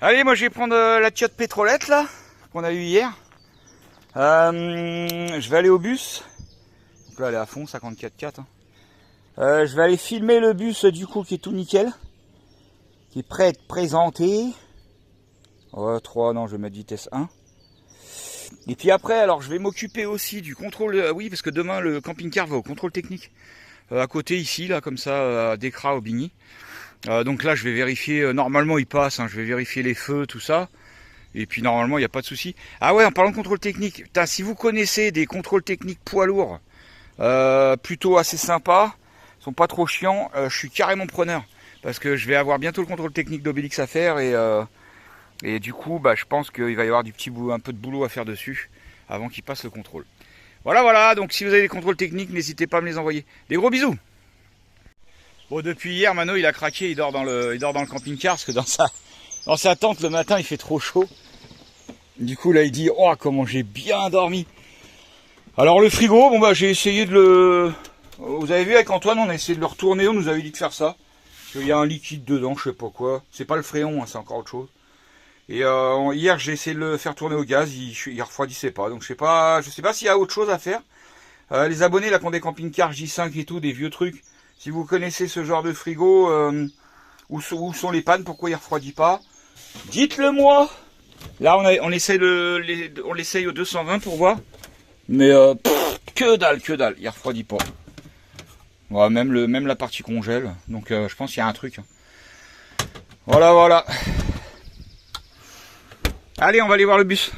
Allez, moi je vais prendre la Tiote pétrolette là, qu'on a eu hier. Je vais aller au bus. Donc là elle est à fond, 54,4. Hein. Je vais aller filmer le bus du coup qui est tout nickel. Qui est prêt à être présenté. 3, non je vais mettre vitesse 1. Et puis après, alors je vais m'occuper aussi du contrôle. Oui, parce que demain le camping-car va au contrôle technique. À côté ici, là, comme ça, à Décra, au Bigny. Donc là, je vais vérifier. Normalement, il passe. Hein, je vais vérifier les feux, tout ça. Et puis normalement, il n'y a pas de souci. Ah ouais, en parlant de contrôle technique. Putain, si vous connaissez des contrôles techniques poids lourds, plutôt assez sympas, sont pas trop chiants, je suis carrément preneur. Parce que je vais avoir bientôt le contrôle technique d'Obélix à faire. Et du coup, bah, je pense qu'il va y avoir un peu de boulot à faire dessus avant qu'il passe le contrôle. Voilà, donc si vous avez des contrôles techniques, n'hésitez pas à me les envoyer. Des gros bisous. Bon, depuis hier, Mano, il a craqué, il dort dans le camping-car, parce que dans sa tente, le matin, il fait trop chaud. Du coup, là, il dit, oh, comment j'ai bien dormi. Alors, le frigo, bon, bah, j'ai essayé de le... Vous avez vu, avec Antoine, on a essayé de le retourner, on nous avait dit de faire ça. Il y a un liquide dedans, je sais pas quoi. C'est pas le fréon, hein, c'est encore autre chose. Et hier j'ai essayé de le faire tourner au gaz, il refroidissait pas, donc je sais pas s'il y a autre chose à faire. Les abonnés là qui ont des camping-cars J5 et tout, des vieux trucs, si vous connaissez ce genre de frigo, où sont les pannes, pourquoi il refroidit pas, dites-le moi. Là on essaye au 220 pour voir, mais que dalle, il refroidit pas. Ouais, même la partie congèle, donc je pense qu'il y a un truc. Voilà. Allez, on va aller voir le bus.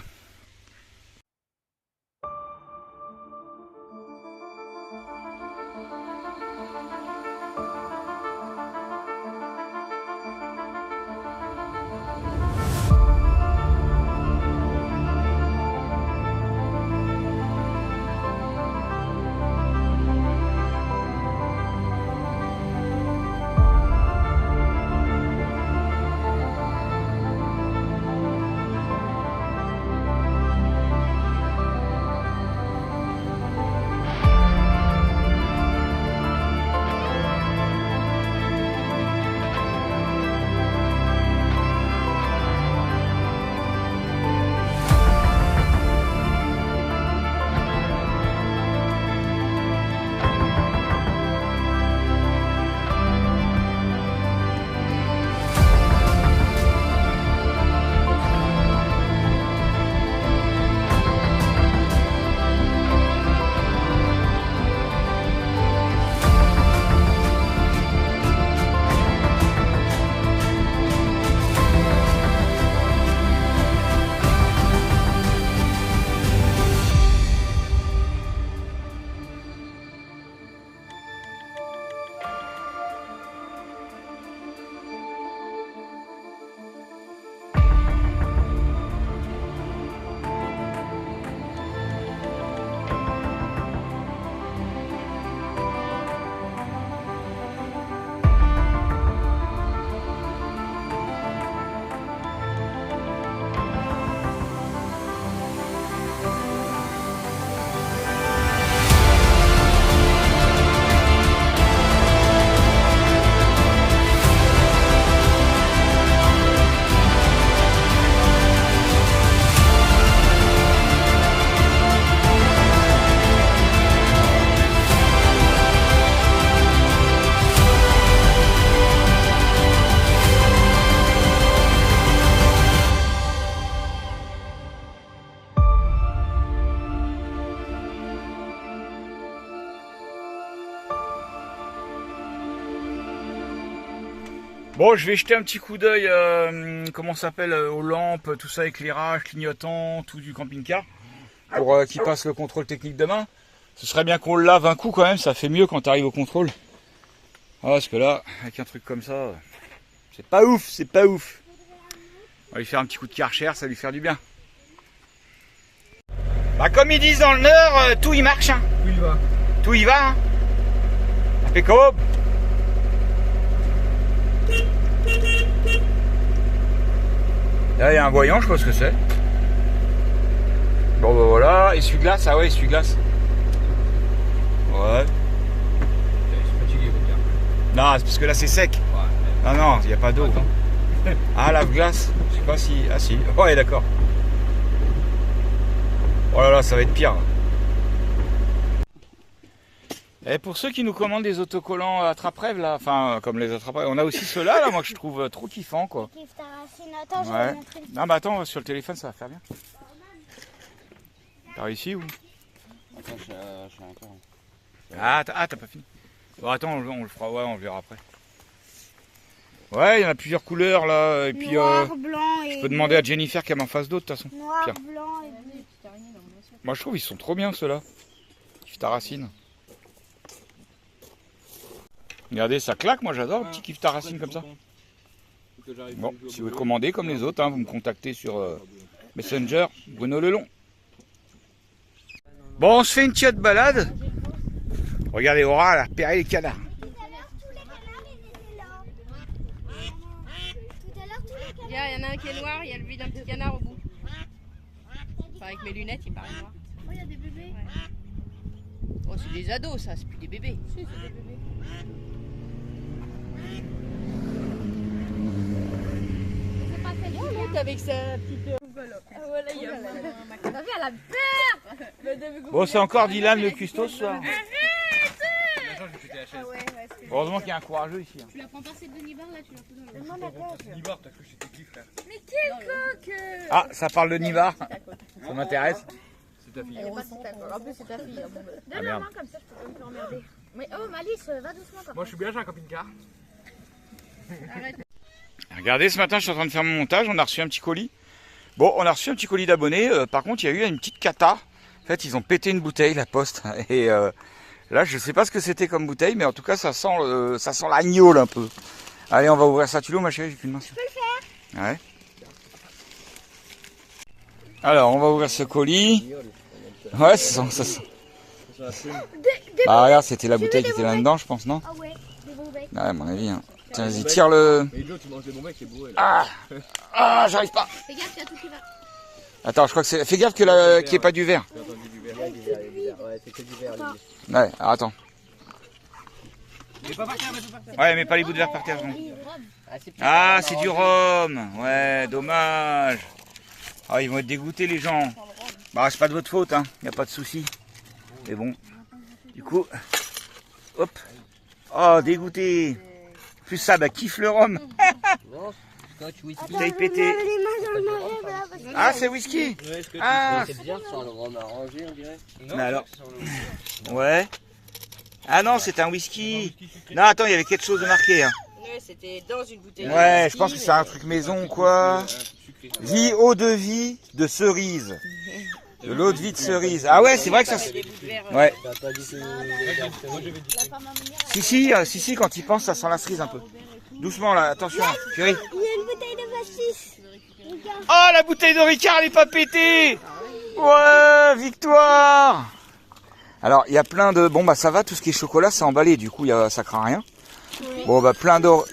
Bon, je vais jeter un petit coup d'œil, comment ça s'appelle, aux lampes, tout ça, éclairage, clignotant, tout du camping-car, pour qu'il passe le contrôle technique demain. Ce serait bien qu'on le lave un coup quand même, ça fait mieux quand tu arrives au contrôle. Ah, parce que là, avec un truc comme ça, c'est pas ouf. On va lui faire un petit coup de Karcher, ça va lui faire du bien. Bah comme ils disent dans le Nord, tout y marche. Hein. Tout y va. Hein. Impeccable. Là il y a un voyant, je sais pas ce que c'est. Bon bah voilà, essuie-glace, ah ouais, essuie-glace. Ouais. Non, c'est parce que là c'est sec. Ouais. Non, il n'y a pas d'eau. Ah, lave-glace. Je sais pas si... Ah si. Ouais, d'accord. Oh là là, ça va être pire. Et pour ceux qui nous commandent des autocollants attrape-rêve, là, enfin, comme les attrape-rêve, on a aussi ceux-là, là, moi, que je trouve trop kiffant, quoi. Attends, je vais Ouais. montrer. Non, bah attends, sur le téléphone, ça va faire bien. T'as réussi ou? Attends, je suis un peu. Ah, t'as pas fini. Bon, attends, on le fera, ouais, on le verra après. Ouais, il y en a plusieurs couleurs, là, et puis... Noir, blanc et je peux demander à Jennifer qu'elle m'en fasse d'autres, de toute façon. noir, Pierre. blanc et bleu. Moi, je trouve ils sont trop bien, ceux-là. Kiffe ta racine. Regardez, ça claque, moi j'adore le petit kiff ta racine comme ça. Bon, si vous voulez commander comme les autres, hein, vous me contactez sur Messenger, Bruno Lelon. Bon, on se fait une petite balade. Regardez, Aura, elle a repéré les canards. Tout à l'heure, tous les canards, ils étaient là. Tout à l'heure, tous les canards. Il y en a un qui est noir, il y a le vide d'un petit canard au bout. Enfin, avec mes lunettes, il paraît noir. Oh, il y a des bébés. Oh, c'est des ados, ça, c'est plus des bébés. Si, c'est des bébés. C'est pas celle-ci. Oh, l'autre avec sa petite. Ah, voilà, il y a T'as vu, elle a peur. Bon, c'est encore Dylan le cuistot ce soir. Ah ouais, ouais, Heureusement qu'il y a un courageux ici. Hein. Tu la prends pas cette de Nibar là, tu la fous dans le. Demande à quoi Nibar, t'as cru que c'était qui, frère? Mais quel coq. Ah, ça parle de Nivar. Ça m'intéresse. C'est ta fille. En plus, c'est ta fille. Ah merde. comme ça, je peux pas me l'emmerder. Mais oh, Malice, va doucement quand Moi, je suis bien, j'ai un camping-car. Regardez, ce matin, je suis en train de faire mon montage. On a reçu un petit colis. Bon, on a reçu un petit colis d'abonnés. Par contre, il y a eu une petite cata. En fait, ils ont pété une bouteille, la poste. Et là, je sais pas ce que c'était comme bouteille, mais en tout cas, ça sent l'agneau un peu. Allez, on va ouvrir ça. Tu l'ouvres, ma chérie? J'ai qu'une main. Je peux le faire. Ouais. Alors, on va ouvrir ce colis. Ouais, ça sent. Bah, regarde, c'était la bouteille qui était là-dedans, je pense, non? Ah ouais, des bons becs. Ouais, à mon avis. Hein. Tiens, vas-y, tire le... Mais Joe, tu manges des bons mecs, c'est bourré, là. Ah, j'arrive pas. Fais gaffe, il y a tout qui va. Attends, je crois que c'est... Fais gaffe qu'il n'y ait pas du verre. J'ai entendu du verre. Ouais, c'est que du verre, lui. Ouais, alors attends. Mais pas par terre, mais pas par terre. Ouais, mais pas les bouts de verre par terre. non. c'est Ah, c'est du rhum. Ouais, dommage. Ah, ils vont être dégoûtés, les gens. Bah, c'est pas de votre faute, hein. Y a pas de souci. Mais bon. Du coup, hop. Oh, dégoûté. Plus ça, bah, kiffe le rhum. Non, scotch, whisky. Bouteille pétée. les mains dans le marais, là, parce que... Ah, c'est whisky. Ouais, scotch, Ah. c'est bien, sans le rhum arrangé, on dirait. Mais alors. Ouais. Ah non, c'est un whisky. Non, attends, il y avait quelque chose de marqué. Hein. Ouais, c'était dans une bouteille. Ouais, je pense que c'est un truc maison ou quoi. Vie, eau de vie de cerise. De l'eau de vie de cerise. Ah ouais, c'est vrai que ça... Des bouts de verre. Ouais. T'as pas dit que... Si, quand il pense, ça sent la cerise un peu. Doucement là, attention, chérie. Il y a une bouteille de pastis. Oh, la bouteille de Ricard, elle est pas pétée. Ouais, victoire. Alors, il y a plein de... Bon, bah ça va, tout ce qui est chocolat, c'est emballé, du coup, ça craint rien. Bon, bah plein d'or...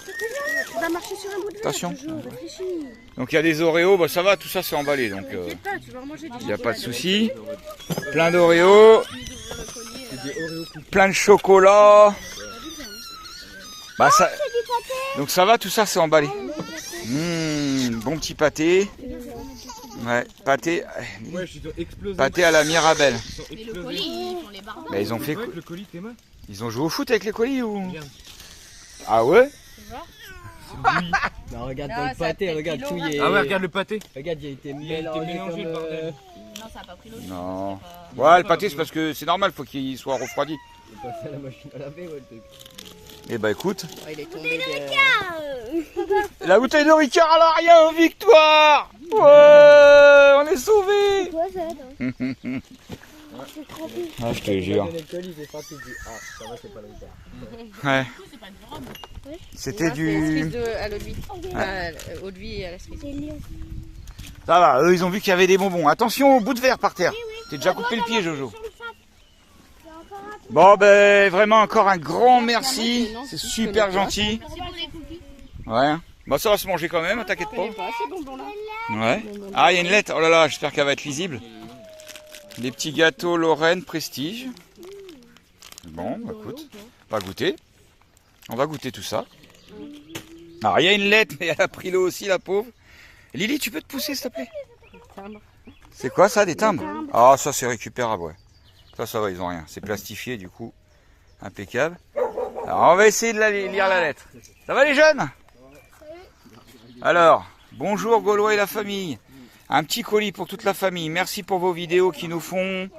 On va marcher sur un bout de verre. Attention. Réfléchis. Donc, il y a des Oreos, bah ça va, tout ça, c'est emballé, donc... T'inquiète pas, tu vas en manger du il n'y a pas de souci. Plein d'Oreos. Plein de chocolat. Bah ça... Donc ça va, tout ça, c'est emballé. Bon petit pâté. Ouais, pâté. Ouais, ils ont explosé. Pâté à la Mirabelle. Mais le colis, ils font les barbeaux. Bah, ils ont fait... Ouais, le colis, t'es mal. Ils ont joué au foot avec les colis ou... Merde. Ah ouais? Non, regarde Non, dans le ça pâté, fait regarde kilo, tout hein. y est. Ah ouais, regarde le pâté. Regarde, il a été Il a été mélangé, mélangé, comme, le bordel. Non, ça a pas pris l'eau. Non. Ouais, le pâté, c'est parce que c'est normal, faut qu'il soit refroidi. C'est passé à la machine à laver, ouais, le truc. Eh bah écoute. Ah, il est tombé de... La bouteille de Ricard à l'arrière, victoire! Ouais, on est sauvés! Toi, ça, attends. Ah, je te jure. Le colis, j'ai sorti du. Ah, ça va, c'est pas le Ricard. Ouais. C'était C'est du... à l'eau de vie. Eau de vie et à la cerise. C'est lion. Ça va, eux ils ont vu qu'il y avait des bonbons. Attention au bout de verre par terre. T'es déjà coupé le pied, Jojo. Bon, ben vraiment encore un grand merci. C'est super gentil. Merci pour les cookies. Ouais. Bah ça va se manger quand même, t'inquiète Je pas. connais pas ces bonbons-là. Ouais. Ah, il y a une lettre. Oh là là, j'espère qu'elle va être lisible. Les petits gâteaux Lorraine Prestige. Bon, bah, écoute, on va goûter. On va goûter tout ça. Alors, il y a une lettre, mais elle a pris l'eau aussi, la pauvre. Lily, tu peux te pousser, s'il te plaît? C'est quoi ça, des timbres? Ah, ça, c'est récupérable, ouais. Ça va, ils ont rien. C'est plastifié, du coup. Impeccable. Alors, on va essayer de lire la lettre. Ça va, les jeunes? Alors, bonjour Gaulois et la famille. Un petit colis pour toute la famille. Merci pour vos vidéos qui nous font...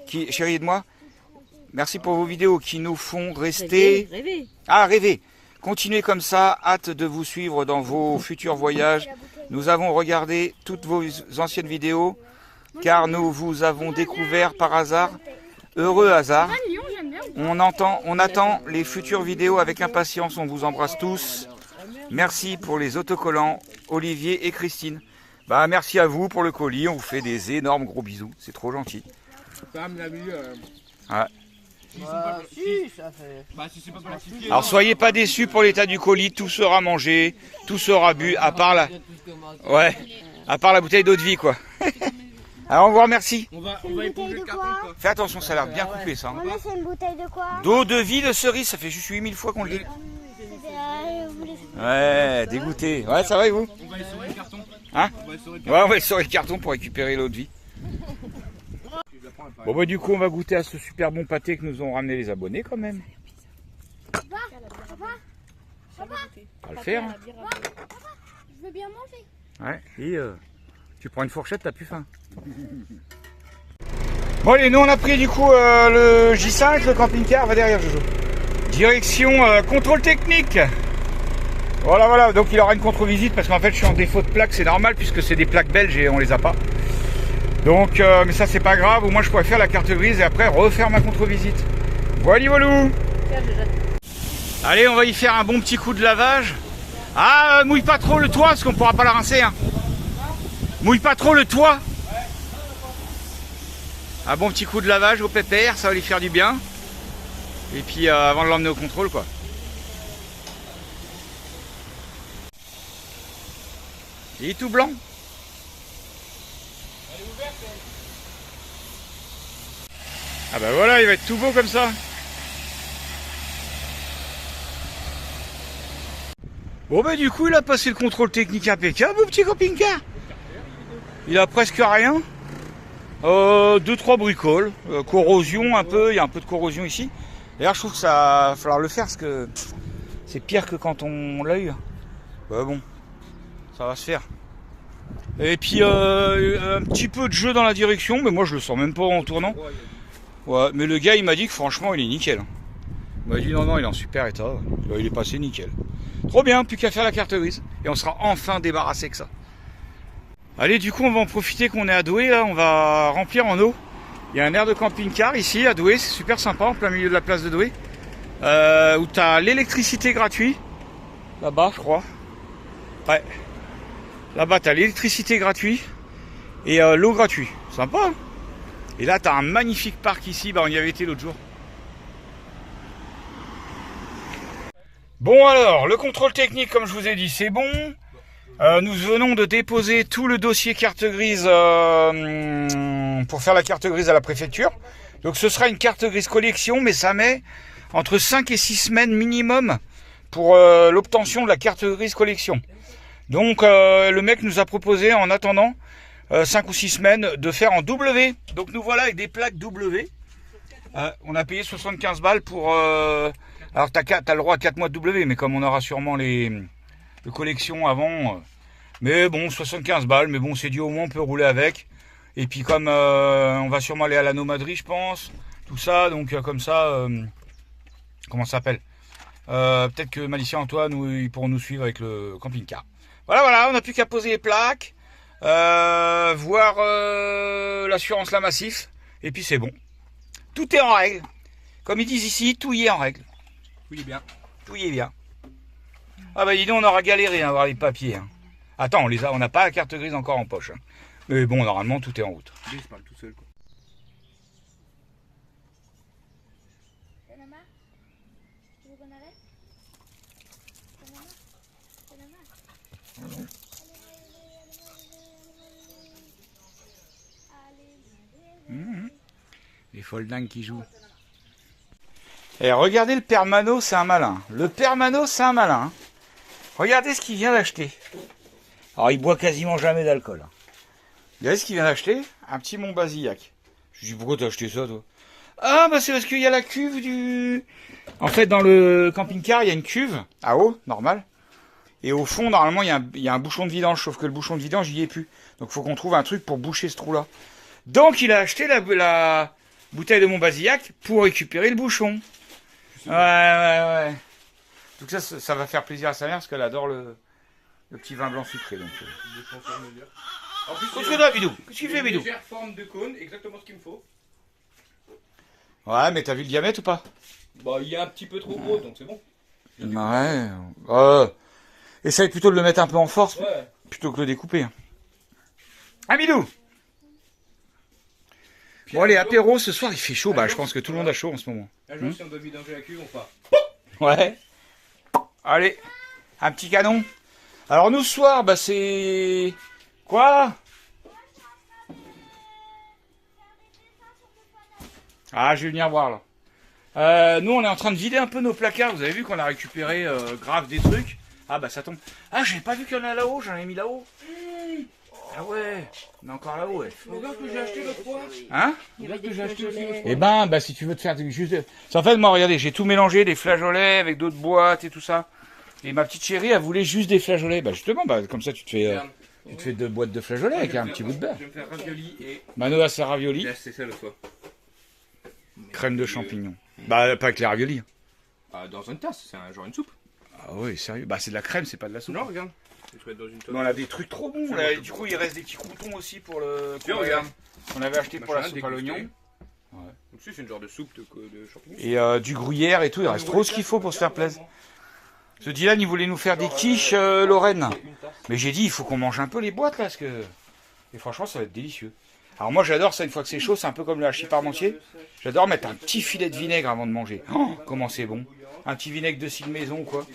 Chérie, aide-moi. Merci pour vos vidéos qui nous font rester... Rêver. Ah, rêver. Continuez comme ça. Hâte de vous suivre dans vos futurs voyages. Nous avons regardé toutes vos anciennes vidéos car nous vous avons découvert par hasard. Heureux hasard. On attend les futures vidéos avec impatience. On vous embrasse tous. Merci pour les autocollants, Olivier et Christine. Bah, merci à vous pour le colis. On vous fait des énormes gros bisous. C'est trop gentil. Ouais. Alors soyez pas déçus pour l'état du colis, tout sera mangé, tout sera bu, à part la bouteille d'eau de vie, quoi. Alors on vous remercie. On va éponger le carton, quoi. Fais attention, ça a l'air bien coupé ça. Maman, c'est une bouteille de quoi? D'eau de vie de cerise, ça fait juste 8000 fois qu'on le dit. Vous laissez... Ouais, dégoûté. Ouais, ça va et vous? On va essorer le carton. Hein? On va essorer le carton. Ouais, on va essorer le carton pour récupérer l'eau de vie. Bon bah du coup on va goûter à ce super bon pâté que nous ont ramené les abonnés quand même. On va le faire. Hein. Je veux bien manger. Ouais, et tu prends une fourchette, t'as plus faim. Bon allez, nous on a pris du coup le J5, le camping-car, va derrière Jojo. Direction contrôle technique. Voilà, donc il aura une contre-visite parce qu'en fait je suis en défaut de plaque, c'est normal puisque c'est des plaques belges et on les a pas. Donc, mais ça c'est pas grave, au moins je pourrais faire la carte grise et après refaire ma contre-visite. Voilà, voilou. Allez, on va y faire un bon petit coup de lavage. Ah, mouille pas trop le toit parce qu'on pourra pas la rincer. Hein. Mouille pas trop le toit. Un bon petit coup de lavage au pépère, ça va lui faire du bien. Et puis avant de l'emmener au contrôle, quoi. Il est tout blanc. Ah bah voilà, il va être tout beau comme ça. Bon bah du coup il a passé le contrôle technique impeccable au petit camping-car. Il a presque rien. 2-3 bricoles. Corrosion un peu, il y a un peu de corrosion ici. D'ailleurs je trouve que ça va falloir le faire parce que c'est pire que quand on l'a eu. Bah bon, ça va se faire. Et puis un petit peu de jeu dans la direction, mais moi je le sens même pas en tournant. Ouais, mais le gars il m'a dit que franchement il est nickel. Il m'a dit non, il est en super état. Il est passé nickel. Trop bien, plus qu'à faire la carte grise. Et on sera enfin débarrassé que ça. Allez, du coup on va en profiter qu'on est à Douai, là, on va remplir en eau. Il y a un aire de camping-car ici à Douai, c'est super sympa, en plein milieu de la place de Douai. Où tu as l'électricité gratuite. Là-bas je crois. Ouais. Là-bas tu as l'électricité gratuite. Et l'eau gratuite. Sympa hein. Et là, tu as un magnifique parc ici, bah, on y avait été l'autre jour. Bon alors, le contrôle technique, comme je vous ai dit, c'est bon. Nous venons de déposer tout le dossier carte grise pour faire la carte grise à la préfecture. Donc ce sera une carte grise collection, mais ça met entre 5 et 6 semaines minimum pour l'obtention de la carte grise collection. Donc le mec nous a proposé en attendant 5 ou 6 semaines de faire en W. Donc nous voilà avec des plaques W. On a payé 75 balles pour... alors t'as le droit à 4 mois de W, mais comme on aura sûrement les collections avant... mais bon, 75 balles, mais bon, c'est dit au moins on peut rouler avec. Et puis comme on va sûrement aller à la Nomaderie, je pense, tout ça, donc comme ça... comment ça s'appelle peut-être que Malicia et Antoine, ils pourront nous suivre avec le camping-car. Voilà, on n'a plus qu'à poser les plaques. Voir l'assurance La Massif et puis c'est bon, tout est en règle comme ils disent ici, tout y est en règle, tout y est bien, tout y est bien. Ah bah dis donc, on aura galéré à avoir les papiers hein. Attends, on n'a pas la carte grise encore en poche hein. Mais bon, normalement tout est en route. il se parle tout seul quoi. Les foldingues qui jouent. Et regardez le père Mano, c'est un malin. Le père Mano, c'est un malin. Regardez ce qu'il vient d'acheter. Alors, il boit quasiment jamais d'alcool. Regardez ce qu'il vient d'acheter. Un petit Montbazillac. Je lui dis, pourquoi t'as acheté ça, toi? Ah, bah c'est parce qu'il y a la cuve du... En fait, dans le camping-car, il y a une cuve, à eau, normal. Et au fond, normalement, il y a un bouchon de vidange. Sauf que le bouchon de vidange, il y est plus. Donc, il faut qu'on trouve un truc pour boucher ce trou-là. Donc, il a acheté la bouteille de Montbazillac pour récupérer le bouchon. Ouais. Donc ça va faire plaisir à sa mère parce qu'elle adore le petit vin blanc sucré. Donc. En plus, Qu'est-ce que tu as, Bidou? Qu'est-ce qu'il fait, Bidou? Légère forme de cône, exactement ce qu'il me faut. Ouais, mais t'as vu le diamètre ou pas? Bah, il est un petit peu trop gros, donc c'est bon. Ouais. Essaye plutôt de le mettre un peu en force plutôt que le découper. Ah, Bidou! Bon, allez, apéro, ce soir, il fait chaud. Bah, je pense que tout le monde a chaud en ce moment. Un jour, si on doit vidanger la cuve, on fera. Ouais. Allez, un petit canon. Alors, nous, ce soir, bah, c'est... Quoi? Ah, je vais venir voir, là. Nous, on est en train de vider un peu nos placards. Vous avez vu qu'on a récupéré grave des trucs. Ah, bah, ça tombe. Ah, j'avais pas vu qu'il y en a là-haut. J'en ai mis là-haut. Ah ouais, on est encore là-haut, ouais. Regarde ce que j'ai acheté l'autre fois. Hein? Regarde ce que j'ai acheté aussi l'autre fois. Eh ben, bah, si tu veux te faire juste... En fait, moi, regardez, j'ai tout mélangé, des flageolets avec d'autres boîtes et tout ça. Et ma petite chérie, elle voulait juste des flageolets. Bah, justement, bah, comme ça, tu te fais 2 boîtes de flageolets avec un petit bout de beurre. Je vais me faire ravioli et... Mano a sa ravioli. J'ai acheté ça l'autre fois. Crème de champignons. Bah, pas avec les raviolis. Ah, dans une tasse, c'est genre une soupe. Ah ouais, sérieux. Bah, c'est de la crème, c'est pas de la soupe. Non, regarde. Je vais te mettre dans une tasse. Mais on a des trucs trop bons, là. Et du coup, il reste des petits croutons aussi pour le... Tiens, regarde. On avait acheté pour la Machin, soupe à dégusté. l'oignon. Donc, c'est une genre de soupe de champignons. Et du gruyère et tout. Il reste trop ce qu'il faut pour se faire plaisir. Ce Dylan, il voulait nous faire des quiches Lorraine. Mais j'ai dit, il faut qu'on mange un peu les boîtes, là, parce que... Et franchement, ça va être délicieux. Alors moi, j'adore ça, une fois que c'est chaud, c'est un peu comme le hachis parmentier. J'adore mettre un petit filet de vinaigre avant de manger. Oh, comment c'est bon. Un petit vinaigre de cidre maison, quoi.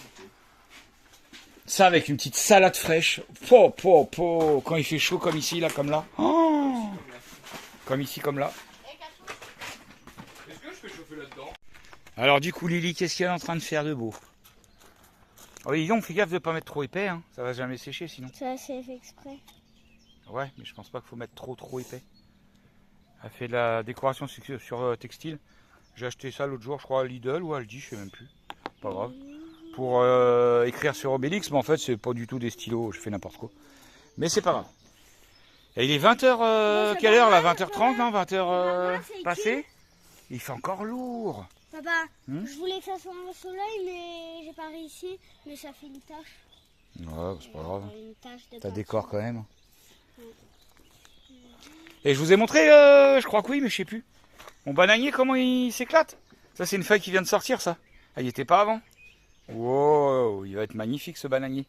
Ça, avec une petite salade fraîche. Quand il fait chaud, comme ici, là, comme là. Oh, comme ici, comme là. Est-ce que je peux chauffer là-dedans? Alors du coup, Lily, qu'est-ce qu'elle est en train de faire de beau? Oui, dis donc, fais gaffe de pas mettre trop épais, hein. Ça va jamais sécher sinon. Ça, c'est fait exprès. Ouais, mais je pense pas qu'il faut mettre trop épais. Elle fait de la décoration sur textile. J'ai acheté ça l'autre jour, je crois, à Lidl ou à Aldi, je sais même plus. Pas grave. Pour écrire sur Obélix, mais en fait, c'est pas du tout des stylos, je fais n'importe quoi. Mais c'est pas grave. Et il est 20h, quelle heure là? 20h30, non? 20h passé? Il fait encore lourd. Papa, je voulais que ça soit au soleil, mais j'ai pas réussi. Mais ça fait une tache. Ouais, c'est pas grave. Une tache de T'as peinture. décor quand même. Et je vous ai montré, je crois que oui, mais je sais plus. Mon bananier, comment il s'éclate. Ça, c'est une feuille qui vient de sortir, ça. Ah, il était pas avant. Wow, il va être magnifique ce bananier.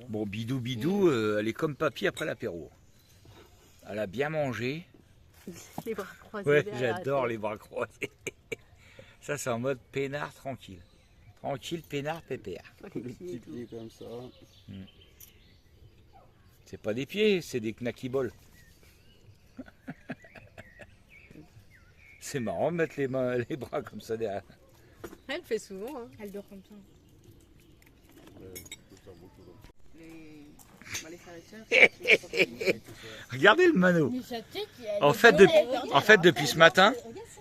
Bon, Bidou, elle est comme papy après l'apéro. Elle a bien mangé. Les bras croisés. Ouais, derrière la j'adore tête. les bras croisés. Ça, c'est en mode peinard tranquille. Tranquille, peinard, pépère. Les petits pieds comme ça. C'est pas des pieds, c'est des knacky-balls. C'est marrant de mettre les bras comme ça derrière. Elle le fait souvent, hein. Elle dort comme ça. Regardez le Mano. En fait, depuis ce matin,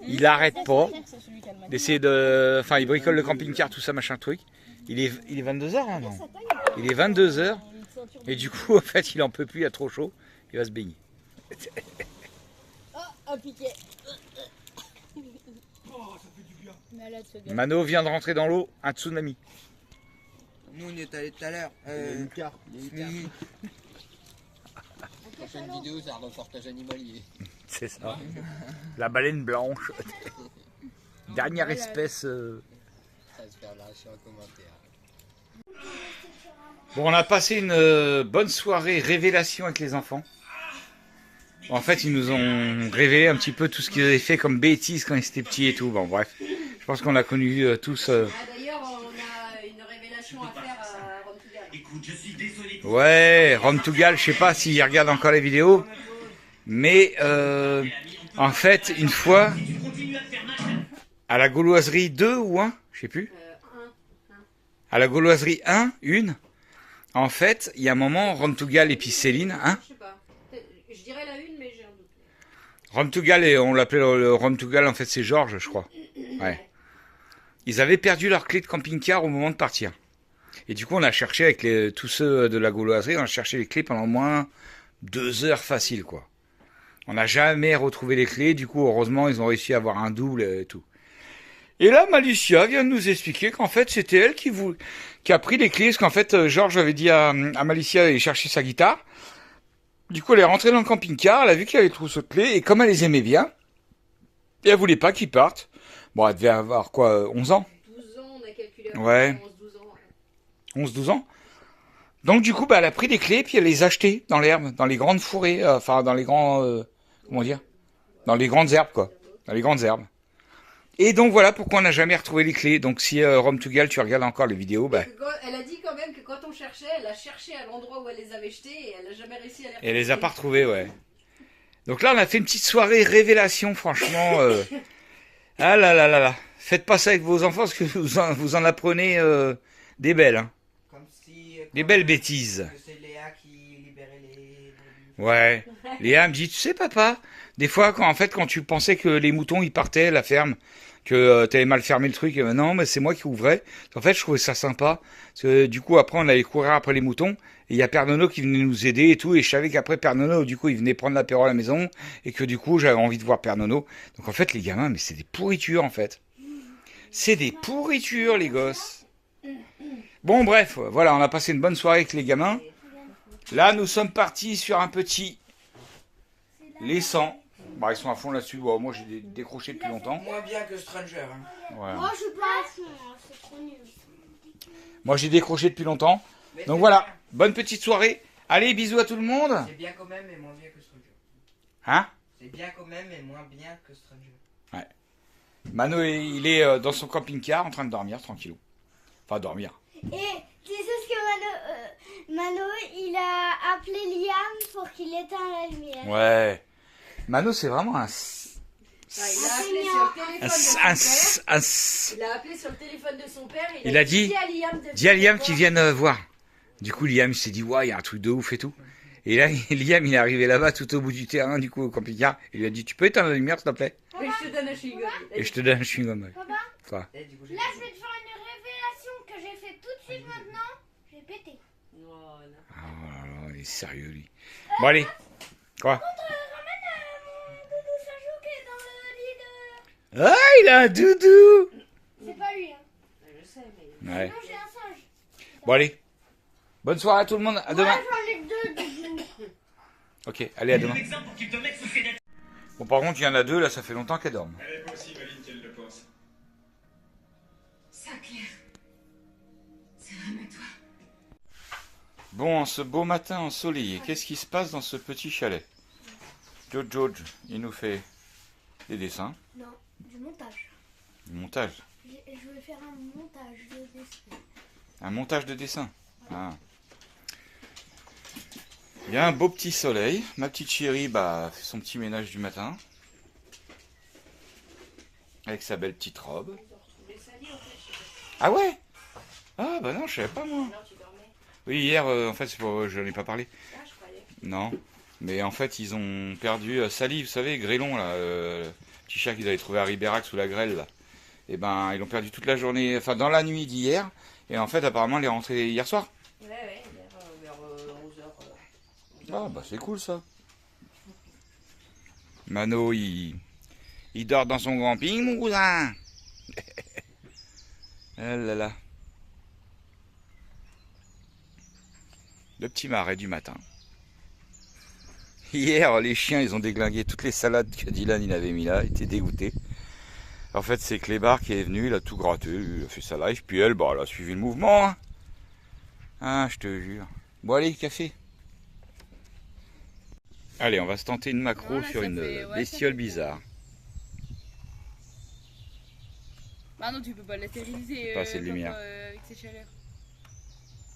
il arrête pas d'essayer de... Enfin, il bricole le camping-car, tout ça, machin truc. Il est 22h là, non? Il est 22h. Et du coup, en fait, il en peut plus, il a trop chaud. Il va se baigner. Oh, piqué. Mano vient de rentrer dans l'eau, un tsunami. Nous on y est allé tout à l'heure. Une carte. Prochaine vidéo, c'est un reportage animalier. C'est ça. La baleine blanche. Dernière espèce. Ça va se faire lâcher en commentaire. Bon, on a passé une bonne soirée révélation avec les enfants. En fait, ils nous ont révélé un petit peu tout ce qu'ils avaient fait comme bêtises quand ils étaient petits et tout. Bon, bref. Je pense qu'on a connu tous... D'ailleurs, on a une révélation à faire à Rome Tougal. Ouais, Rome Tougal, je sais pas s'ils regardent encore les vidéos. Mais en fait, une fois, à la Gauloiserie 2 ou 1, je sais plus. À la Gauloiserie 1, une. En fait, il y a un moment, Romtugal et puis Céline, hein. Je sais pas. Je dirais la une, mais j'ai un doute. Romtugal, et on l'appelait le Romtugal, en fait c'est Georges, je crois. Ouais. Ils avaient perdu leur clé de camping-car au moment de partir. Et du coup, on a cherché avec tous ceux de la Gauloiserie, on a cherché les clés pendant au moins 2 heures facile, quoi. On n'a jamais retrouvé les clés, du coup, heureusement, ils ont réussi à avoir un double et tout. Et là, Malicia vient de nous expliquer qu'en fait, c'était elle qui a pris les clés, parce qu'en fait, Georges avait dit à Malicia d'aller chercher sa guitare. Du coup, elle est rentrée dans le camping-car, elle a vu qu'il y avait le trousseau de clés, et comme elle les aimait bien, et elle voulait pas qu'ils partent. Bon, elle devait avoir quoi, 11 ans? 12 ans, on a calculé. Ouais. 11-12 ans. Ouais. 11-12 ans. Donc du coup, bah, elle a pris les clés, puis elle les a achetées dans l'herbe, dans les grandes fourrées, enfin dans les grands, comment dire, dans les grandes herbes, quoi. Dans les grandes herbes. Et donc voilà pourquoi on n'a jamais retrouvé les clés. Donc si Romtugal, tu regardes encore les vidéos, bah... Elle a dit quand même que quand on cherchait, elle a cherché à l'endroit où elle les avait jetées et elle n'a jamais réussi à les retrouver. Elle les a pas retrouvées, ouais. Donc là, on a fait une petite soirée révélation, franchement. Ah là là là là. Faites pas ça avec vos enfants, parce que vous en apprenez des belles, hein. Comme si. Des belles bêtises. Que c'est Léa qui libérait les. Ouais. Léa me dit, tu sais papa, des fois quand tu pensais que les moutons ils partaient à la ferme, que t'avais mal fermé le truc, non mais c'est moi qui ouvrais. En fait je trouvais ça sympa, parce que du coup après on allait courir après les moutons, et il y a Père Nono qui venait nous aider et tout, et je savais qu'après Père Nono, du coup il venait prendre l'apéro à la maison, et que du coup j'avais envie de voir Père Nono. Donc en fait les gamins, mais c'est des pourritures en fait. C'est des pourritures les gosses. Bon bref, voilà, on a passé une bonne soirée avec les gamins. Là nous sommes partis sur un petit laissant. Bah, ils sont à fond là-dessus. Bon, moi, j'ai décroché depuis longtemps. Moins bien que Stranger. Hein. Voilà. Moi, je suis pas à fond, hein, c'est trop nul. Moi, j'ai décroché depuis longtemps. Mais Donc c'est voilà, bien. bonne petite soirée. Allez, bisous à tout le monde. C'est bien quand même, mais moins bien que Stranger. Hein? C'est bien quand même, mais moins bien que Stranger. Mano, il est dans son camping-car en train de dormir, tranquillou. Enfin, dormir. Et tu sais ce que Mano, il a appelé Liam pour qu'il éteigne la lumière. Ouais. Mano, c'est vraiment un... Il a appelé sur le téléphone de son père. Il a appelé sur le téléphone de son père. Il a dit, dis à Liam qu'il vienne. vienne voir. Du coup, Liam s'est dit, ouais, il y a un truc de ouf et tout. Et là, Liam, il est arrivé là-bas, tout au bout du terrain, du coup, au camping-car. Il lui a dit, tu peux éteindre la lumière, s'il te plaît? Et je te donne un chewing-gum. Et je te donne un chewing-gum. Ouais. Papa, Quoi? Eh, du coup, là, je vais te faire une révélation que j'ai fait tout de suite maintenant. Je vais péter. Voilà. Oh là là, il est sérieux, lui. Bon, allez. Quoi? Ramène mon doudou Sajou qui est dans le lit de... Ah, il a un doudou. C'est pas lui, hein. Je sais, mais. Ouais. Non, j'ai un singe. Bon, allez. Bonne soirée à tout le monde. À demain. Moi, j'en ai deux doudous. Ok, allez, à demain. Bon, par contre, il y en a deux, là, ça fait longtemps qu'elles dorment. Elle est pas aussi maligne qu'elle le pense. Ça, Claire. C'est vraiment toi. Bon, ce beau matin ensoleillé, qu'est-ce qui se passe dans ce petit chalet? George, il nous fait des dessins, Non, du montage. du montage. Je vais faire un montage de dessin. Un montage de dessin. Ah. Il y a un beau petit soleil. Ma petite chérie bah, fait son petit ménage du matin. Avec sa belle petite robe. Ah ouais? Ah bah non, je savais pas moi. Oui, hier, en fait, je n'en ai pas parlé. Non. Mais en fait, ils ont perdu Sally, vous savez, Grélon, là, le petit chat qu'ils avaient trouvé à Ribérac sous la grêle, là. Et ben, ils l'ont perdu toute la journée, enfin, dans la nuit d'hier. Et en fait, apparemment, il est rentré hier soir. Ouais, vers 11h. Ah, bah, c'est cool, ça. Mano, il dort dans son camping, mon cousin. Ah là là. Le petit marais du matin. Hier, les chiens, ils ont déglingué toutes les salades que Dylan il avait mis là. Il était dégoûté. En fait, c'est Clébar qui est venu, il a tout gratté, il a fait sa live. Puis elle, bah, elle a suivi le mouvement. Hein. Ah, je te jure. Bon, allez, café. Allez, on va se tenter une macro Non, là, sur ça une fait- ouais, bestiole ça fait- bizarre. Bah non, tu peux pas la stériliser Pas assez de lumière. avec ses chaleurs.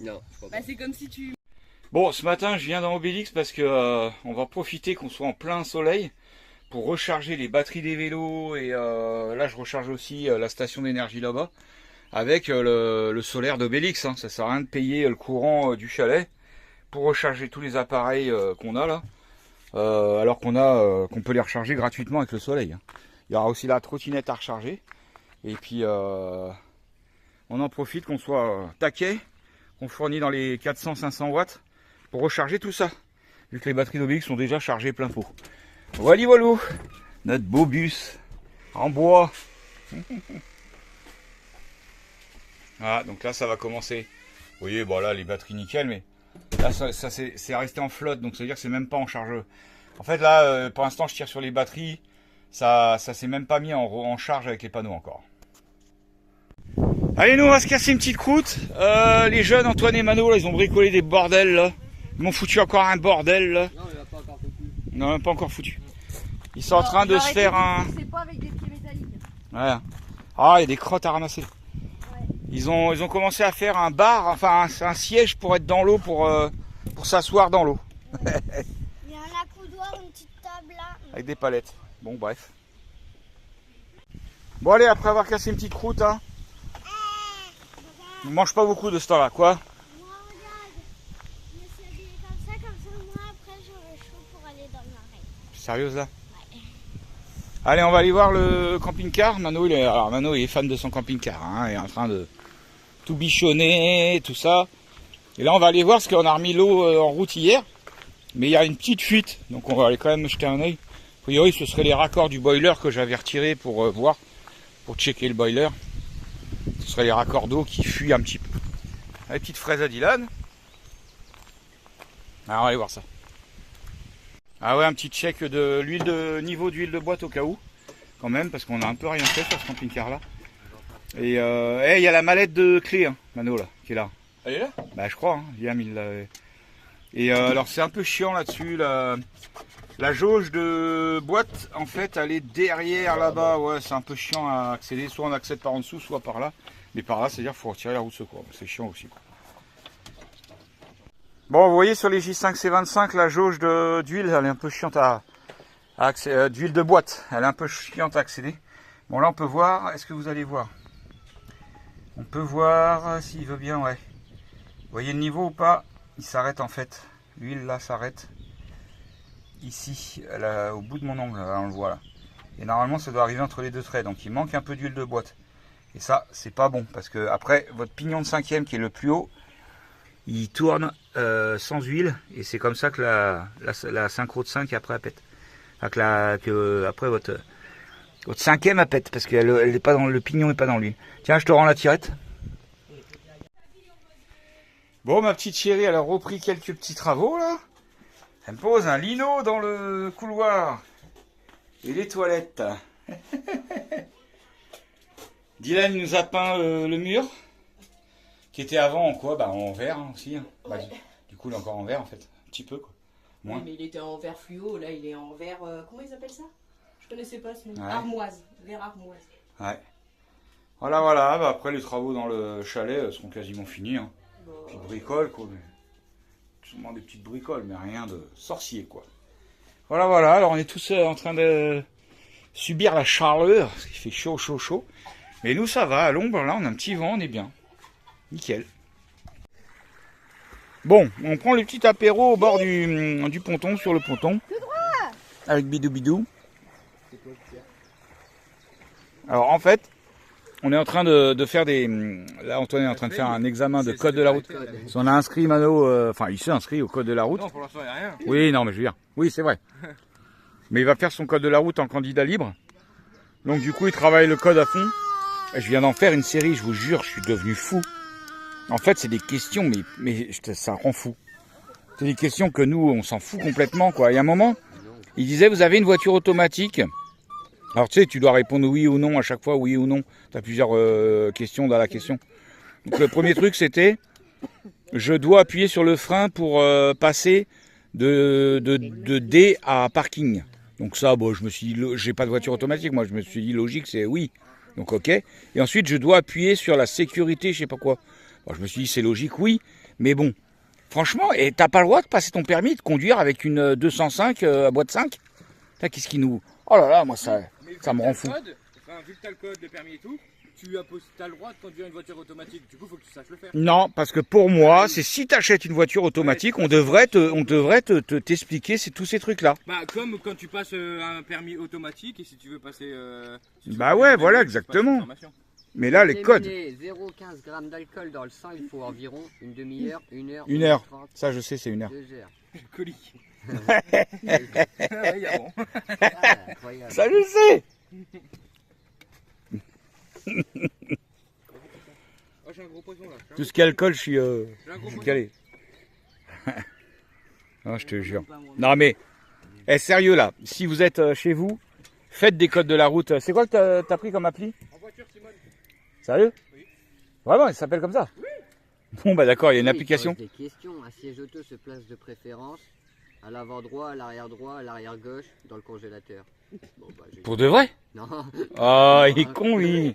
Non, je crois Bah c'est comme si tu... Bon, ce matin, je viens dans Obélix parce que on va profiter qu'on soit en plein soleil pour recharger les batteries des vélos. Et là, je recharge aussi la station d'énergie là-bas avec le solaire d'Obélix. Hein. Ça sert à rien de payer le courant du chalet pour recharger tous les appareils qu'on a là. Alors qu'on peut les recharger gratuitement avec le soleil. Hein. Il y aura aussi la trottinette à recharger. Et puis on en profite qu'on soit taquet, qu'on fournit dans les 400-500 watts pour recharger tout ça. Vu que les batteries d'Obélix sont déjà chargées plein pot. Voilà, voilà, notre beau bus en bois. Ah, donc là ça va commencer. Vous voyez, bon là les batteries nickel, mais là ça c'est resté en flotte, donc ça veut dire que c'est même pas en charge. En fait là, pour l'instant je tire sur les batteries, ça s'est même pas mis en charge avec les panneaux encore. Allez, nous on va se casser une petite croûte. Les jeunes Antoine et Mano là, ils ont bricolé des bordels là. Ils m'ont foutu encore un bordel là. Non, il n'a pas encore foutu. Non, pas encore foutu. Ils sont en train de se faire un... C'est pas avec des pieds métalliques. Ouais. Ah, il y a des crottes à ramasser. Ouais. Ils ont commencé à faire un bar, enfin un siège pour être dans l'eau, pour s'asseoir dans l'eau. Il y a un accoudoir, une petite table là. Avec des palettes. Bon, bref. Bon, allez, après avoir cassé une petite croûte, hein. Ne mange pas beaucoup de ce temps-là, quoi. Moi, regarde. Je me suis habillée comme ça, moi après j'aurai chaud pour aller dans le marais. Sérieuse là? Ouais. Allez, on va aller voir le camping-car. Mano, il est fan de son camping-car, hein. Il est en train de tout bichonner, tout ça. Et là, on va aller voir, parce qu'on a remis l'eau en route hier. Mais il y a une petite fuite, donc on va aller quand même jeter un oeil. A priori, ce serait les raccords du boiler que j'avais retirés pour voir, pour checker le boiler. Ce serait les raccords d'eau qui fuient un petit peu. Les petites fraises à Dylan. Alors, on va aller voir ça. Ah ouais, un petit check de l'huile de niveau d'huile de boîte au cas où, quand même, parce qu'on a un peu rien fait sur ce camping-car là. Et il y a la mallette de clé, hein, Mano là, qui est là. Elle est là? Bah je crois, hein, Liam il l'avait. Et alors c'est un peu chiant là-dessus, la jauge de boîte en fait elle est derrière là-bas, ouais c'est un peu chiant à accéder, soit on accède par en dessous, soit par là. Mais par là c'est à dire qu'il faut retirer la roue de secours, c'est chiant aussi quoi. Bon, vous voyez sur les J5 C25 la jauge d'huile elle est un peu chiante d'huile de boîte, elle est un peu chiante à accéder. Bon là on peut voir, est-ce que vous allez voir? On peut voir s'il veut bien, ouais. Vous voyez le niveau ou pas? Il s'arrête en fait. L'huile là s'arrête. Ici, là, au bout de mon ongle, là, on le voit là. Et normalement ça doit arriver entre les deux traits. Donc il manque un peu d'huile de boîte. Et ça, c'est pas bon. Parce que après, votre pignon de 5e qui est le plus haut, il tourne sans huile. Et c'est comme ça que la synchro de 5 après elle pète. Enfin, après votre 5e elle pète. Parce que elle est pas dans, le pignon n'est pas dans l'huile. Tiens, je te rends la tirette. Bon, ma petite chérie, elle a repris quelques petits travaux, là. Elle me pose un lino dans le couloir. Et les toilettes. Dylan nous a peint le mur. Qui était avant en quoi? Bah, en vert hein, aussi. Hein. Ouais. Bah, du coup, il est encore en vert, en fait. Un petit peu, quoi. Moins. Oui, mais il était en vert fluo. Là, il est en vert... comment ils appellent ça? Je connaissais pas ce nom. Ouais. Armoise. Vert armoise. Ouais. Voilà, voilà. Bah, après, les travaux dans le chalet seront quasiment finis. Hein. Petites bricoles, quoi. Sûrement des petites bricoles, mais rien de sorcier, quoi. Voilà, voilà. Alors, on est tous en train de subir la chaleur, parce qu'il fait chaud, chaud, chaud. Mais nous, ça va. À l'ombre, là, on a un petit vent, on est bien. Nickel. Bon, on prend le petit apéro au bord du ponton, sur le ponton. Avec Bidou Bidou. Alors, en fait... On est en train de faire des... Là, Antoine est en train de faire un examen de code de la route. Si on a inscrit Mano... Enfin, il s'est inscrit au code de la route. Non, pour l'instant, il n'y a rien. Oui, non, mais je veux dire... Oui, c'est vrai. Mais il va faire son code de la route en candidat libre. Donc, du coup, il travaille le code à fond. Et je viens d'en faire une série, je vous jure, je suis devenu fou. En fait, c'est des questions, mais ça rend fou. C'est des questions que nous, on s'en fout complètement, quoi. Il y a un moment, il disait, vous avez une voiture automatique... Alors tu sais, tu dois répondre oui ou non à chaque fois, oui ou non. Tu as plusieurs questions dans la question. Donc le premier truc c'était, je dois appuyer sur le frein pour passer de D à parking. Donc ça, bon, je me suis dit, j'ai pas de voiture automatique, moi je me suis dit logique, c'est oui. Donc ok. Et ensuite je dois appuyer sur la sécurité, je sais pas quoi. Bon, je me suis dit c'est logique, oui. Mais bon, franchement, et t'as pas le droit de passer ton permis de conduire avec une 205 à boîte 5 ? Qu'est-ce qui nous... Oh là là, moi ça Mais me rend fou. Vu que t'as le code, le permis et tout, tu as le droit de conduire une voiture automatique. Du coup, faut que tu saches le faire. Non, parce que pour moi, c'est si tu achètes une voiture automatique, on devrait t'expliquer tous ces trucs-là. Bah, comme quand tu passes un permis automatique et si tu veux passer. Bah ouais, voilà, exactement. Mais là, les codes. 0,15 g d'alcool dans le sang, il faut environ une demi-heure, 1 heure. 1 heure. 30, Ça, je sais, c'est 1 heure. 2 heures. Colique. Ah, incroyable. Ça, je sais. Oh, j'ai un gros poisson là. Tout ce qui est alcool, je suis J'ai un gros poisson. calé. Non, je te jure. Non, mais, sérieux là, si vous êtes chez vous, faites des codes de la route. C'est quoi que t'as pris comme appli? En voiture, Simone. Sérieux? Oui. Vraiment, il s'appelle comme ça? Oui. Bon, bah d'accord, il y a une Oui, application. il pose des questions. Un siège auto se place de préférence à l'avant droit, à l'arrière droit, à l'arrière gauche, dans le congélateur. Bon, bah, Pour de vrai? Non. Oh, il est con, lui.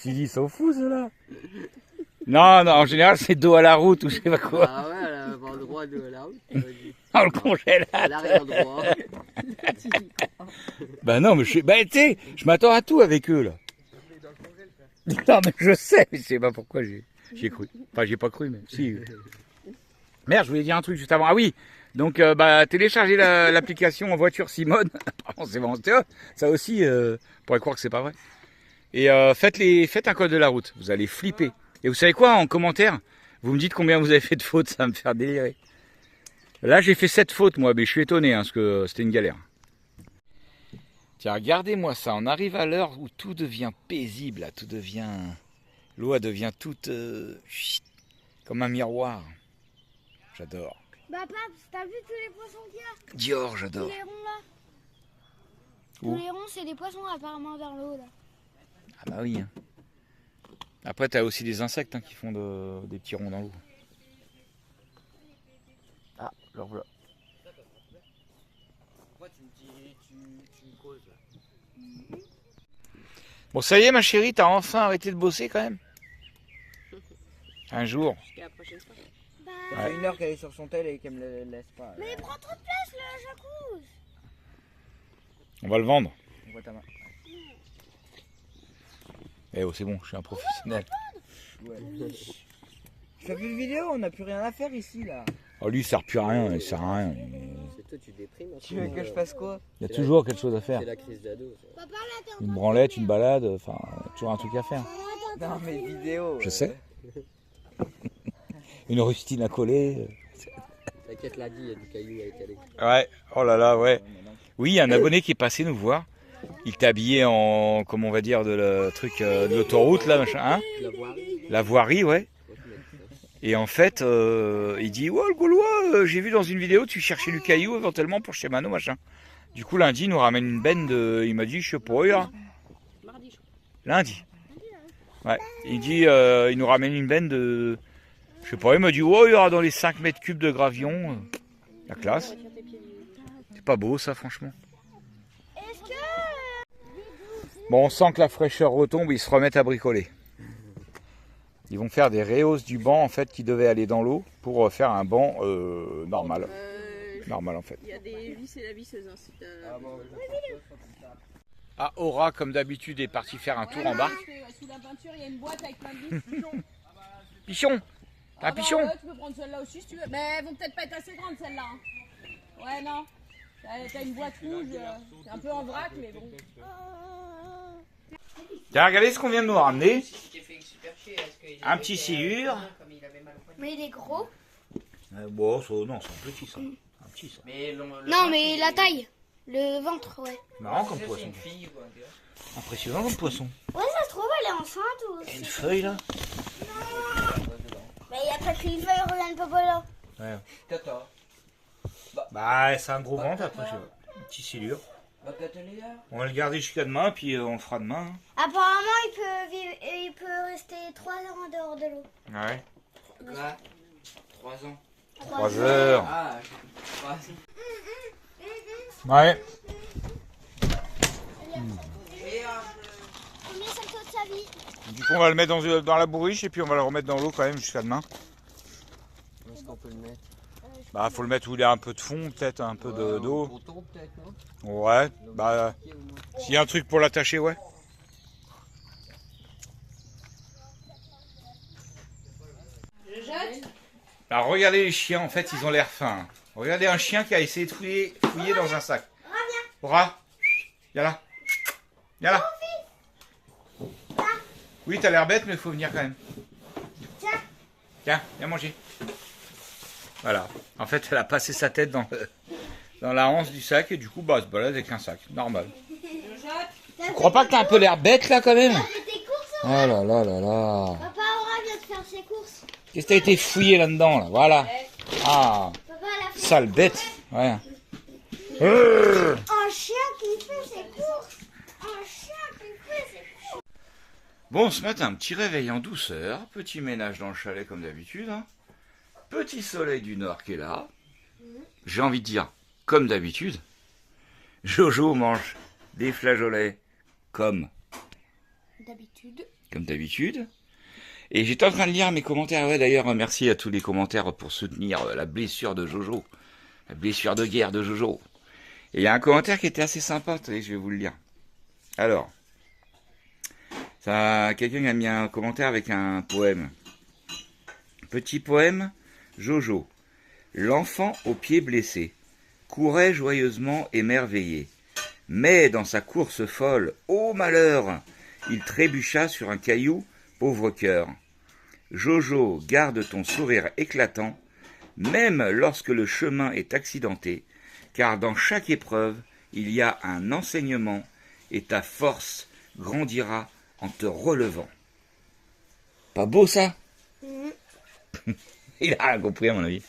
Ils sont fous, ceux-là. Non, non, en général, c'est dos à la route ou je sais pas quoi. Ah ouais, à l'avant droit de la route. Dans le congélateur. À l'arrière droit. Bah non, mais tu sais, je m'attends à tout avec eux, là. Non, mais je sais, mais je sais pas pourquoi j'ai cru. Enfin, j'ai pas cru, mais si. Merde, je voulais dire un truc juste avant. Ah oui, donc, téléchargez l'application en voiture Simone. Pardon, c'est vraiment ça aussi, on pourrait croire que c'est pas vrai. Et faites un code de la route, vous allez flipper. Et vous savez quoi, en commentaire, vous me dites combien vous avez fait de fautes, ça va me faire délirer. Là, j'ai fait 7 fautes, moi, mais je suis étonné, hein, parce que c'était une galère. Tiens, regardez-moi ça, on arrive à l'heure où tout devient paisible, là, tout devient... L'eau, elle devient toute... comme un miroir. J'adore. Bah, Pape, t'as vu tous les poissons qu'il y a? Dior, Tous j'adore. les ronds là. Où? Tous les ronds, c'est des poissons apparemment vers le haut là. Ah bah oui. Hein. Après, t'as aussi des insectes hein, qui font des petits ronds dans l'eau. Ah, leur voilà. Bon, ça y est, ma chérie, t'as enfin arrêté de bosser quand même? Un jour. Jusqu'à la prochaine fois. Bah, Ça fait 1 heure qu'elle est sur son tel et qu'elle me le laisse pas. mais il prend trop de place le jacuzzi. On va le vendre. On voit ta main. Eh oh, c'est bon, je suis un professionnel. Ouais. Tu as vu le vidéo? On n'a plus rien à faire ici là. Oh, lui, il sert plus à rien, il sert à rien. C'est toi, tu déprimes. Tu veux que je fasse quoi? Il y a toujours quelque chose à faire. C'est la crise d'ado. ça. Papa, là, t'es en Une branlette, une balade, enfin, toujours un truc à faire. Non mais vidéo. Je sais. Une rustine à coller. T'inquiète, l'a dit, il y a du caillou avec elle. Ouais, oh là là, ouais. Oui, il y a un abonné qui est passé nous voir. Il t'a habillé en, comment on va dire, de le truc de l'autoroute, là, machin, hein? La voirie. La voirie, ouais. Et en fait, il dit, ouais, le Gaulois, j'ai vu dans une vidéo, tu cherchais du caillou éventuellement pour chez Mano, machin. Du coup, lundi, il nous ramène une benne de, il m'a dit, je sais pas, là. Mardi, je crois. Lundi. Ouais. Il dit, il nous ramène une benne de, je sais pas, il m'a dit, ouais, il y aura dans les 5 mètres cubes de gravion. La classe. C'est pas beau, ça, franchement. Est-ce que... Bon, on sent que la fraîcheur retombe, ils se remettent à bricoler. Ils vont faire des rehausses du banc, en fait, qui devait aller dans l'eau pour faire un banc normal. Normal, en fait. Il y a des vis et la visseuse. Hein, si t'as- Ah, Aura, comme d'habitude, est parti faire un tour en barque. Sous la peinture, il y a une boîte avec plein de vis. Pichon! T'as un pichon? Ouais, tu peux prendre celle-là aussi si tu veux. Mais elles vont peut-être pas être assez grandes celles-là. Hein. Ouais, non. T'as une boîte rouge, c'est un peu en vrac, mais bon. Tiens, regardez ce qu'on vient de nous ramener. Si tu t'es fait super chier, est-ce qu'il Un petit silure. Comme il avait mal au poignet. Mais il est gros. Bon, non, c'est un petit, ça. Un petit, ça. Mais Non, mais la taille. Le ventre, ouais. Marrant comme C'est poisson. une fille ou un gars. Impressionnant comme poisson. Ouais, ça se trouve, elle est enceinte ou... Il y a une feuille, là. Mais il y a pas qu'une feuille, regarde papa là. Ouais. Tata. Bah, c'est un gros ventre, après, je sais pas. Un petit silure. Va t'atteler là. On va le garder jusqu'à demain, puis on le fera demain. Hein. Apparemment, il peut rester 3 heures en dehors de l'eau. Ouais. Quoi 3 ans. 3 heures. Ah, 3 ans. Ouais. Combien ça coûte sa vie? Du coup, on va le mettre dans la bourriche, et puis on va le remettre dans l'eau quand même jusqu'à demain. Où est-ce qu'on peut le mettre? Bah, faut le mettre où il y a un peu de fond, peut-être un peu d'eau. Ponton peut-être, non? Ouais, bah, s'il y a un truc pour l'attacher, ouais. Je jette. Alors, regardez les chiens, en fait, ils ont l'air fins. Regardez un chien qui a essayé de fouiller dans un sac. Aura, viens là. Viens là. Oui, t'as l'air bête, mais il faut venir quand même. Tiens, viens manger. Voilà. En fait, elle a passé sa tête dans la anse du sac et du coup, bah, elle se balade avec un sac. Normal. Tu crois pas que t'as un peu l'air bête là quand même? T'as fait tes courses, Oh là là là là. Papa Aura vient de faire ses courses. Qu'est-ce que t'as été fouillé là-dedans là? Voilà. Ah, Papa elle a fait sale bête. Ouais. un chien qui fait ses courses. Un chien qui fait ses courses. Bon, ce matin, petit réveil en douceur, petit ménage dans le chalet comme d'habitude, hein. Petit soleil du nord qui est là. J'ai envie de dire, comme d'habitude, Jojo mange des flageolets comme d'habitude. Et j'étais en train de lire mes commentaires. Ouais, d'ailleurs, merci à tous les commentaires pour soutenir la blessure de Jojo, la blessure de guerre de Jojo. Et il y a un commentaire qui était assez sympa, attendez, je vais vous le lire. Alors, quelqu'un a mis un commentaire avec un poème. Petit poème, Jojo. L'enfant aux pieds blessés courait joyeusement émerveillé. Mais dans sa course folle, ô malheur, il trébucha sur un caillou, pauvre cœur. Jojo, garde ton sourire éclatant, même lorsque le chemin est accidenté, car dans chaque épreuve, il y a un enseignement et ta force grandira en te relevant. Pas beau ça? Il a rien compris à mon avis.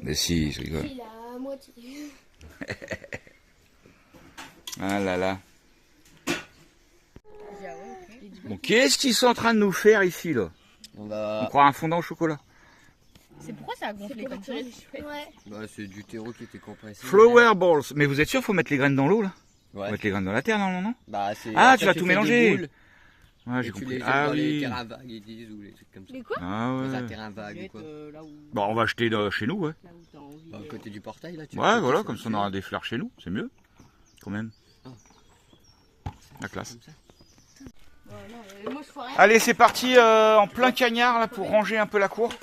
Mais si, je rigole. Il a à moitié. Ah là là. Bon, qu'est-ce qu'ils sont en train de nous faire ici là? On On croit un fondant au chocolat. C'est pourquoi ça a gonflé comme ça? Ouais. Bah, c'est du terreau qui était compressé. Flower balls. Mais vous êtes sûr qu'il faut mettre les graines dans l'eau là? Ouais. Faut mettre les graines dans la terre normalement, non? Bah, c'est... Ah, après, tu vas tout fais mélanger. des boules, Ouais, et j'ai tu compris. les jettes Ah dans les oui. terrains vagues, ils disent, ou les trucs comme ça. Les quoi? Ah Dans un ouais. terrain vague ou quoi. Là où Bon, on va acheter chez nous, ouais. t'as envie. Bah, à côté du portail, là. Tu Ouais, voilà, comme ça on aura des fleurs chez nous, c'est mieux. Quand même. Ah. La classe. Comme ça. Moi je ferais rien. Allez, c'est parti en plein cagnard là pour ranger un peu la cour.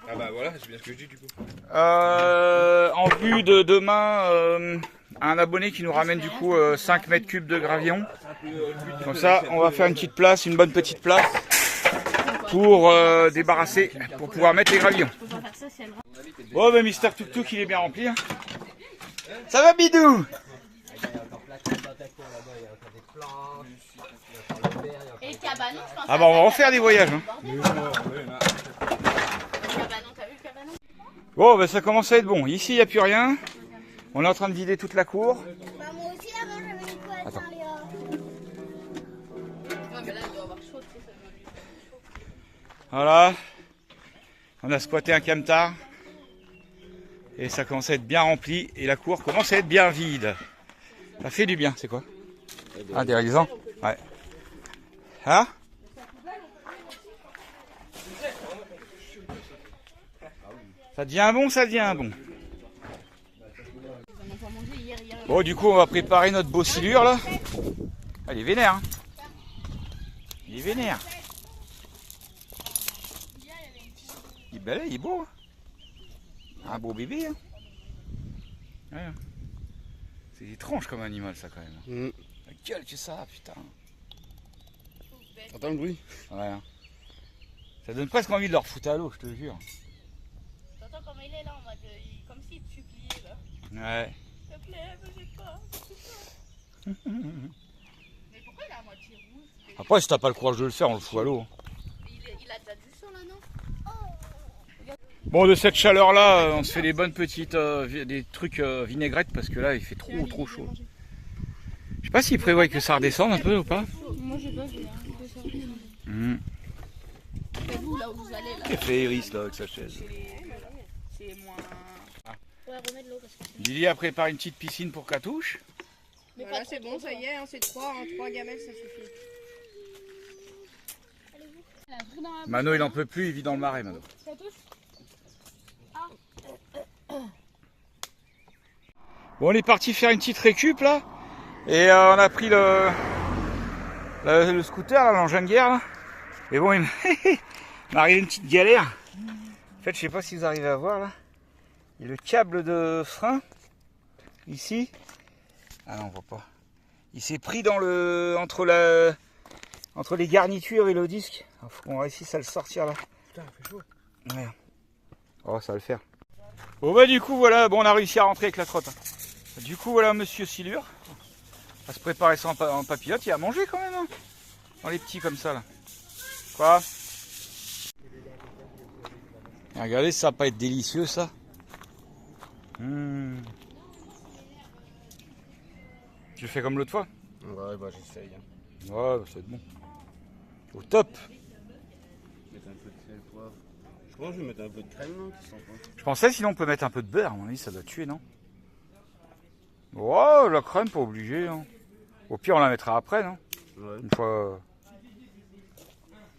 Ah bah voilà, c'est bien ce que je dis du coup. En vue de demain, un abonné qui nous ramène du coup 5 mètres cubes de gravillon. Comme ça, on va faire une petite place, une bonne petite place pour débarrasser, pour pouvoir mettre les gravillons. Bon, ben Mister Tuk Tuk, il est bien rempli. Hein. Ça va, Bidou? Et le cabanon, je pense. Ah bah on va refaire des voyages. Hein. Le cabanon, t'as vu le cabanon? Bon, ben ça commence à être bon. Ici, il n'y a plus rien. On est en train de vider toute la cour. Bah, moi aussi avant j'avais une toilette Attends. dans les hors. Ouais, mais là il doit avoir chaud, tu sais, ça doit lui. Voilà. On a squatté un camtar. Et ça commence à être bien rempli. Et la cour commence à être bien vide. Ça fait du bien, c'est quoi? Ah, des réalisants? Ouais. Hein? Ça devient bon, ça devient bon. Bon, du coup, on va préparer notre beau silure là. Ah, il est vénère. Hein. Il est vénère. Il est bel, il est beau. Hein. Un beau bébé. Hein. Ouais. C'est étrange comme animal, ça, quand même. La gueule que ça, putain. T'entends le bruit? Ouais. Hein. Ça donne presque envie de leur foutre à l'eau, je te jure. T'entends comme il est là en mode. Comme s'il te suppliait là. Ouais. S'il te plaît, me jette pas. Mais pourquoi il est à moitié rouge? Après, si t'as pas le courage de le faire, on le fout à l'eau. Il a déjà du sang là, non? Bon, de cette chaleur-là, on se fait des bonnes petites des trucs vinaigrettes parce que là, il fait trop chaud. Je sais pas s'ils prévoient que ça redescende un peu ou pas. Moi j'ai pas vu. C'est vous là où vous allez là. Il fait Iris là avec sa chaise. C'est moins. Ouais, remets de l'eau parce que Lily a préparé une petite piscine pour Catouche. Mais voilà, c'est bon, ça y est, hein, c'est 3 gamelles, ça suffit. Mano, il en peut plus, il vit dans le marais, Mano. Bon, on est parti faire une petite récup là. Et on a pris le scooter, là, l'engin de guerre. Là. Et bon, il m'est arrivé une petite galère. En fait, je sais pas si vous arrivez à voir là. Il y a le câble de frein. Ici. Ah non, on voit pas. Il s'est pris dans entre les garnitures et le disque. Il faut qu'on réussisse à le sortir là. Putain, il fait chaud. Ouais. Oh, ça va le faire. Bon bah du coup voilà, bon on a réussi à rentrer avec la trotte. Du coup voilà monsieur Silure. On va se préparer ça en papillote, il y a à manger quand même. Hein. Dans les petits comme ça là. Quoi? Et regardez, ça va pas être délicieux ça. Tu le fais comme l'autre fois? Ouais, bah j'essaye. Ouais, ça va être bon. Au top. Mettre un peu de sel, poivre. Je pense que je vais mettre un peu de crème, non? Qui sent pas. Je pensais sinon on peut mettre un peu de beurre, à mon avis ça doit tuer, non? Oh, la crème pas obligé. Hein. Au pire on la mettra après, non? Ouais. Une fois